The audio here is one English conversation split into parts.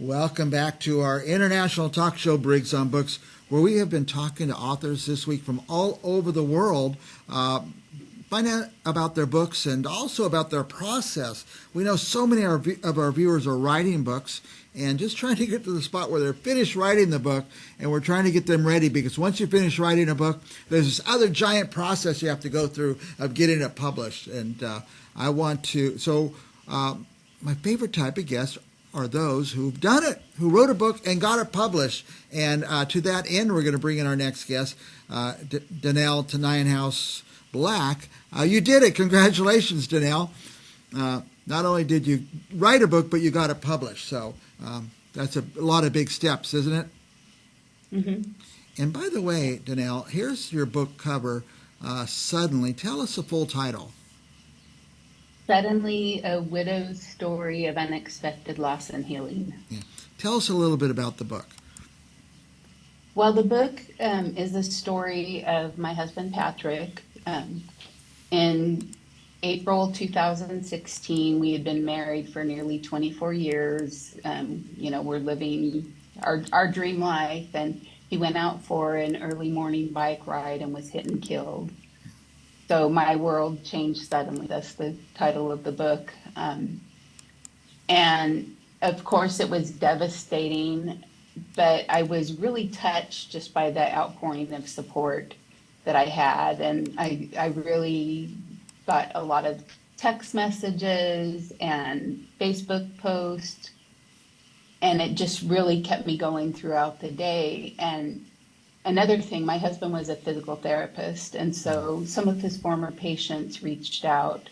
Welcome back to our international talk show, Briggs on Books, where we have been talking to authors this week from all over the world, finding out about their books and also about their process. We know so many of our viewers are writing books and just trying to get to the spot where they're finished writing the book, and we're trying to get them ready, because once you finish writing a book, there's this other giant process you have to go through of getting it published. And my favorite type of guests are those who've done it, who wrote a book and got it published. And to that end, we're going to bring in our next guest, Danell teNyenhuis Black. You did it. Congratulations, Danell. Not only did you write a book, but you got it published. So that's a lot of big steps, isn't it? Mm-hmm. And by the way, Danell, here's your book cover, Suddenly. Tell us the full title. Suddenly, a widow's story of unexpected loss and healing. Yeah. Tell us a little bit about the book. Well, the book is the story of my husband, Patrick. In April 2016, we had been married for nearly 24 years. We're living our dream life, and he went out for an early morning bike ride and was hit and killed. So my world changed suddenly. That's the title of the book. And of course it was devastating, but I was really touched just by the outpouring of support that I had. And I really got a lot of text messages and Facebook posts, and it just really kept me going throughout the day. And another thing, my husband was a physical therapist, and so some of his former patients reached out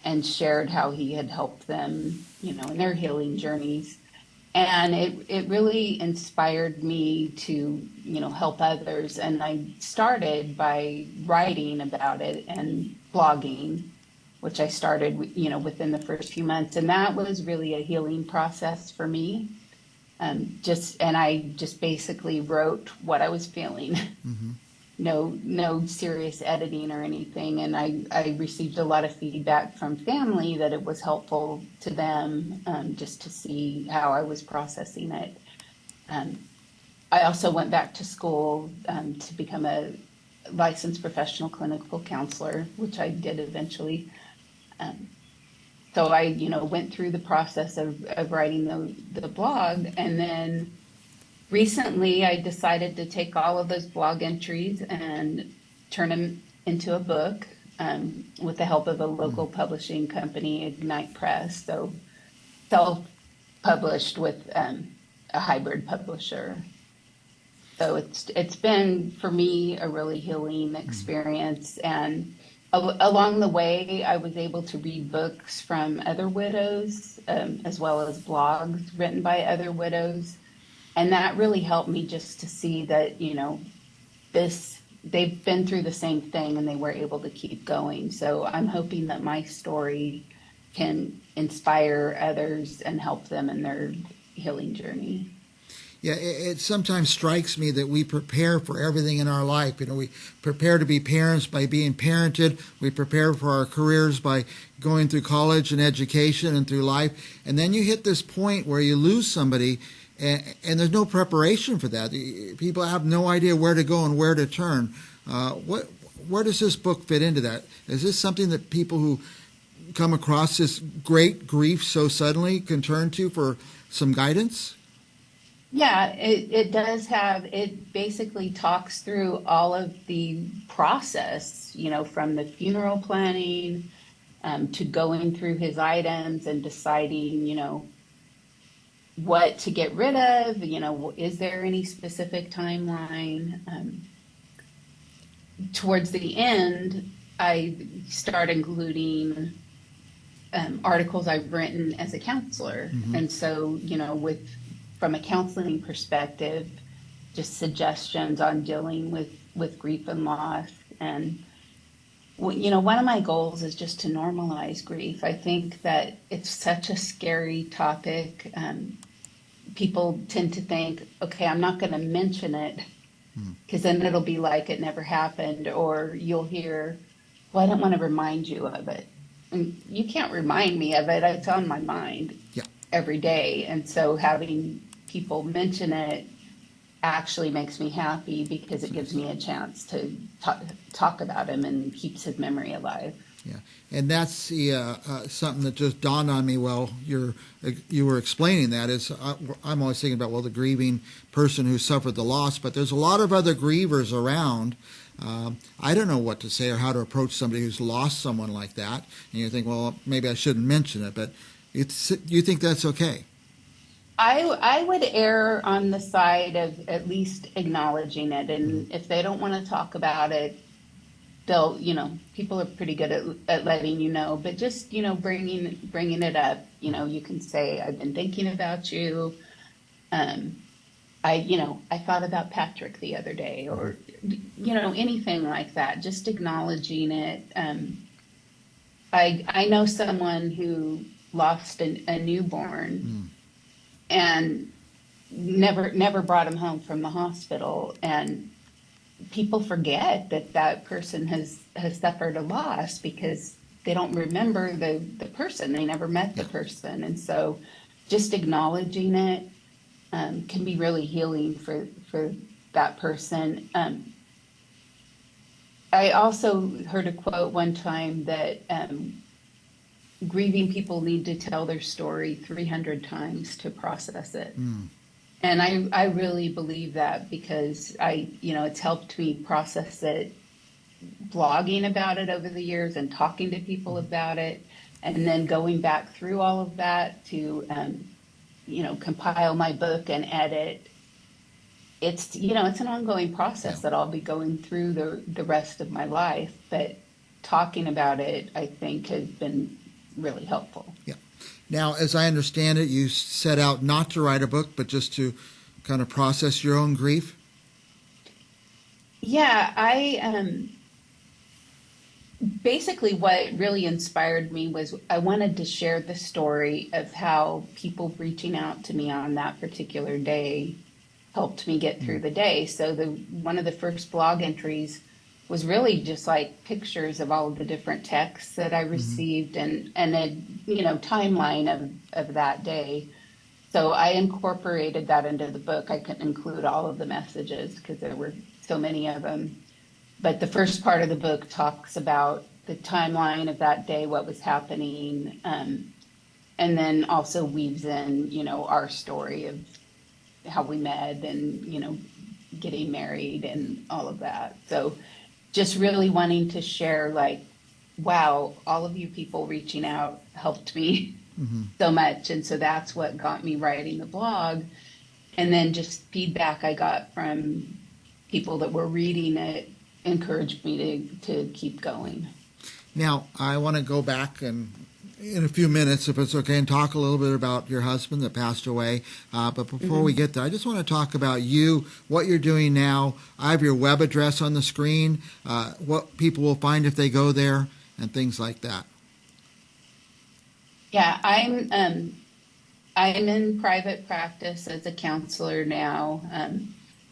and shared how he had helped them, in their healing journeys. And it really inspired me to, help others. And I started by writing about it and blogging, which I started, within the first few months. And that was really a healing process for me. I just basically wrote what I was feeling. Mm-hmm. No serious editing or anything. And I received a lot of feedback from family that it was helpful to them, just to see how I was processing it. I also went back to school to become a licensed professional clinical counselor, which I did eventually. So I, went through the process of writing the blog, and then recently I decided to take all of those blog entries and turn them into a book with the help of a local publishing company, Ignite Press. So self-published with a hybrid publisher. So it's been, for me, a really healing experience. And along the way, I was able to read books from other widows, as well as blogs written by other widows. And that really helped me just to see that, they've been through the same thing and they were able to keep going. So I'm hoping that my story can inspire others and help them in their healing journey. Yeah, it sometimes strikes me that we prepare for everything in our life. We prepare to be parents by being parented. We prepare for our careers by going through college and education and through life. And then you hit this point where you lose somebody, and there's no preparation for that. People have no idea where to go and where to turn. Where does this book fit into that? Is this something that people who come across this great grief so suddenly can turn to for some guidance? Yeah, it does it basically talks through all of the process, from the funeral planning to going through his items and deciding, what to get rid of, is there any specific timeline? Towards the end, I start including articles I've written as a counselor. Mm-hmm. And so, from a counseling perspective, just suggestions on dealing with grief and loss. And, one of my goals is just to normalize grief. I think that it's such a scary topic. People tend to think, okay, I'm not going to mention it because then it'll be like it never happened. Or you'll hear, well, I don't want to remind you of it. And you can't remind me of it. It's on my mind. Yeah. every day. And so having people mention it actually makes me happy because it gives me a chance to talk about him and keeps his memory alive. Yeah, and that's something that just dawned on me while you were explaining that. I'm always thinking about, well, the grieving person who suffered the loss, but there's a lot of other grievers around. I don't know what to say or how to approach somebody who's lost someone like that. And you think, well, maybe I shouldn't mention it, but you think that's okay? I would err on the side of at least acknowledging it. And if they don't want to talk about it, they'll, people are pretty good at letting you know, but just, bringing it up, you can say, I've been thinking about you. I thought about Patrick the other day, or, anything like that, just acknowledging it. I know someone who lost a newborn and never brought him home from the hospital. And people forget that person has suffered a loss because they don't remember the person. They never met the person. And so just acknowledging it can be really healing for that person. I also heard a quote one time that grieving people need to tell their story 300 times to process it. And I really believe that because it's helped me process it, blogging about it over the years and talking to people about it, and then going back through all of that to, compile my book and edit. It's an ongoing process that I'll be going through the rest of my life, but talking about it, I think, has been really helpful. Yeah. Now, as I understand it, you set out not to write a book, but just to kind of process your own grief? Yeah, basically what really inspired me was I wanted to share the story of how people reaching out to me on that particular day helped me get through the day. So one of the first blog entries was really just like pictures of all of the different texts that I received and a timeline of that day. So I incorporated that into the book. I couldn't include all of the messages because there were so many of them. But the first part of the book talks about the timeline of that day, what was happening, and then also weaves in, our story of how we met and, getting married and all of that. So just really wanting to share, like, wow, all of you people reaching out helped me so much. And so that's what got me writing the blog. And then just feedback I got from people that were reading it encouraged me to keep going. Now, I want to go back and in a few minutes, if it's okay, and talk a little bit about your husband that passed away. But before we get there, I just want to talk about you, what you're doing now. I have your web address on the screen, what people will find if they go there, and things like that. Yeah, I'm in private practice as a counselor now.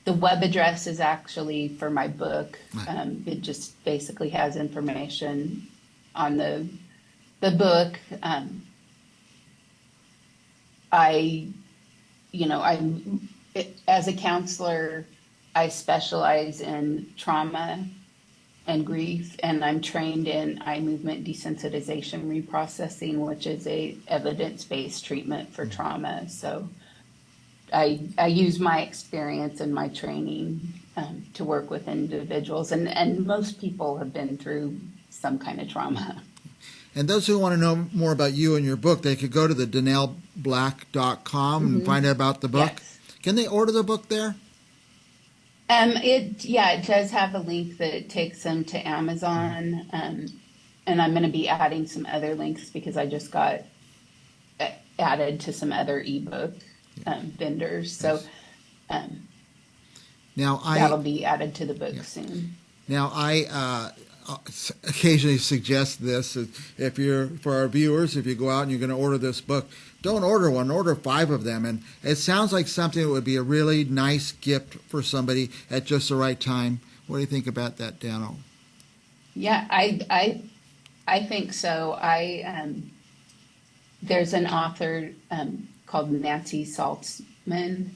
The web address is actually for my book. It just basically has information on the book. As a counselor, I specialize in trauma and grief, and I'm trained in eye movement desensitization reprocessing, which is a evidence-based treatment for trauma. So I use my experience and my training to work with individuals, and most people have been through some kind of trauma. And those who want to know more about you and your book, they could go to the danellblack.com and find out about the book. Yes. Can they order the book there? It does have a link that takes them to Amazon, and I'm going to be adding some other links because I just got added to some other ebook vendors. So now that'll be added to the book soon. Now, I occasionally suggest this. If you're, for our viewers, if you go out and you're going to order this book, don't order one, order 5 of them. And it sounds like something that would be a really nice gift for somebody at just the right time. What do you think about that, Danell? Yeah, I think so. There's an author, called Nancy Saltzman,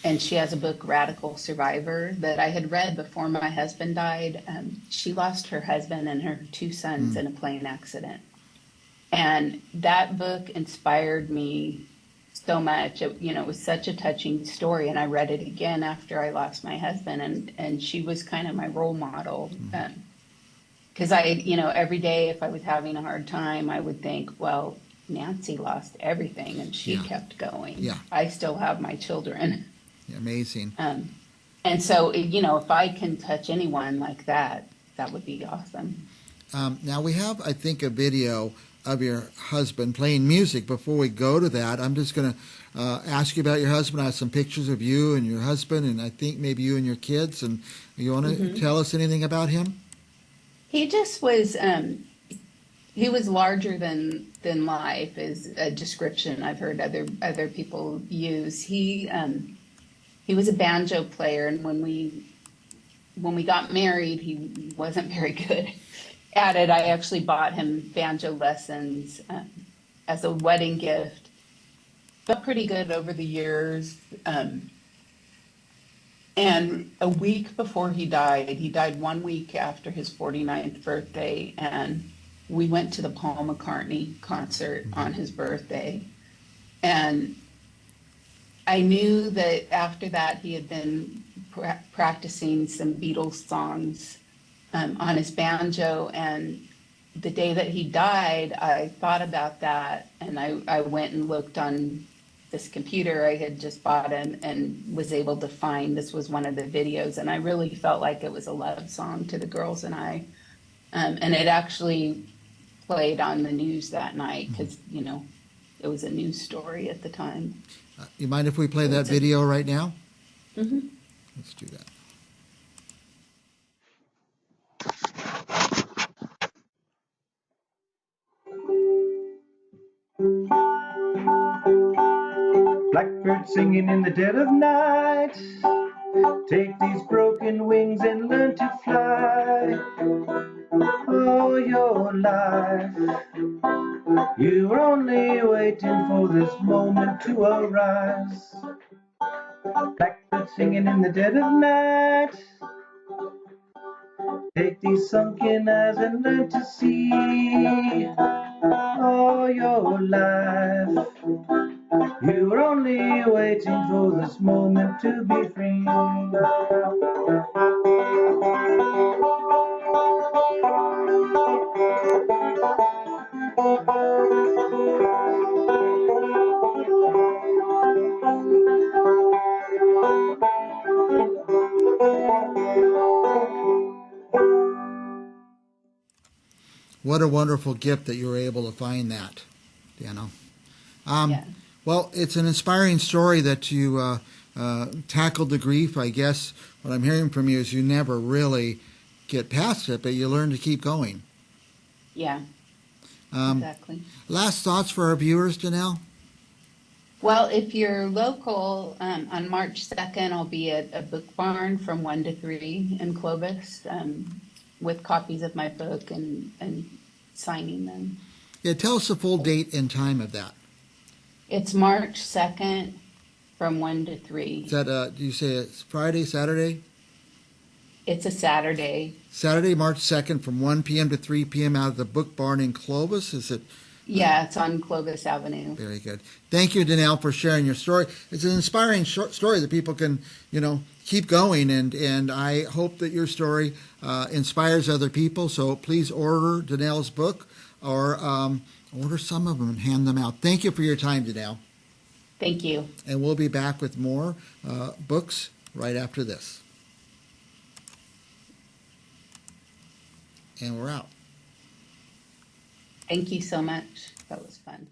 and she has a book, Radical Survivor, that I had read before my husband died. She lost her husband and her two sons in a plane accident. And that book inspired me so much. It was such a touching story. And I read it again after I lost my husband. And she was kind of my role model. Because every day if I was having a hard time, I would think, well, Nancy lost everything and she kept going. Yeah. I still have my children. Yeah, amazing. And so, if I can touch anyone like that, that would be awesome. Now we have, I think, a video of your husband playing music. Before we go to that, I'm just going to ask you about your husband. I have some pictures of you and your husband, and I think maybe you and your kids. And you want to tell us anything about him? He just was, he was larger than life is a description I've heard other people use. He was a banjo player, and when we got married, he wasn't very good at it. I actually bought him banjo lessons as a wedding gift. Got pretty good over the years. And a week before he died 1 week after his 49th birthday, and we went to the Paul McCartney concert on his birthday. And I knew that after that he had been practicing some Beatles songs on his banjo, and the day that he died, I thought about that, and I went and looked on this computer I had just bought and was able to find this was one of the videos, and I really felt like it was a love song to the girls and I, and it actually played on the news that night because, it was a news story at the time. You mind if we play that video right now? Mm-hmm. Let's do that. Blackbird singing in the dead of night. Take these broken wings and learn to fly. All your life, you were only waiting for this moment to arise. Blackbird singing in the dead of night. Take these sunken eyes and learn to see. All your life, you were only waiting for this moment to be free. What a wonderful gift that you were able to find that, Danell. Yeah. Well, it's an inspiring story that you tackled the grief. I guess what I'm hearing from you is you never really get past it, but you learn to keep going. Yeah, exactly. Last thoughts for our viewers, Danell? Well, if you're local, on March 2nd, I'll be at a book barn from 1 to 3 in Clovis with copies of my book and signing them. Yeah, tell us the full date and time of that. It's March 2nd from 1 to 3. Is that, do you say it's Friday, Saturday? It's a Saturday. Saturday, March 2nd from 1 p.m. to 3 p.m. out of the book barn in Clovis. Is it? Yeah, it's on Clovis Avenue. Very good. Thank you, Danell, for sharing your story. It's an inspiring short story that people can, keep going, and I hope that your story inspires other people. So please order Danell's book or order some of them and hand them out. Thank you for your time, Danell. Thank you. And we'll be back with more books right after this. And we're out. Thank you so much. That was fun.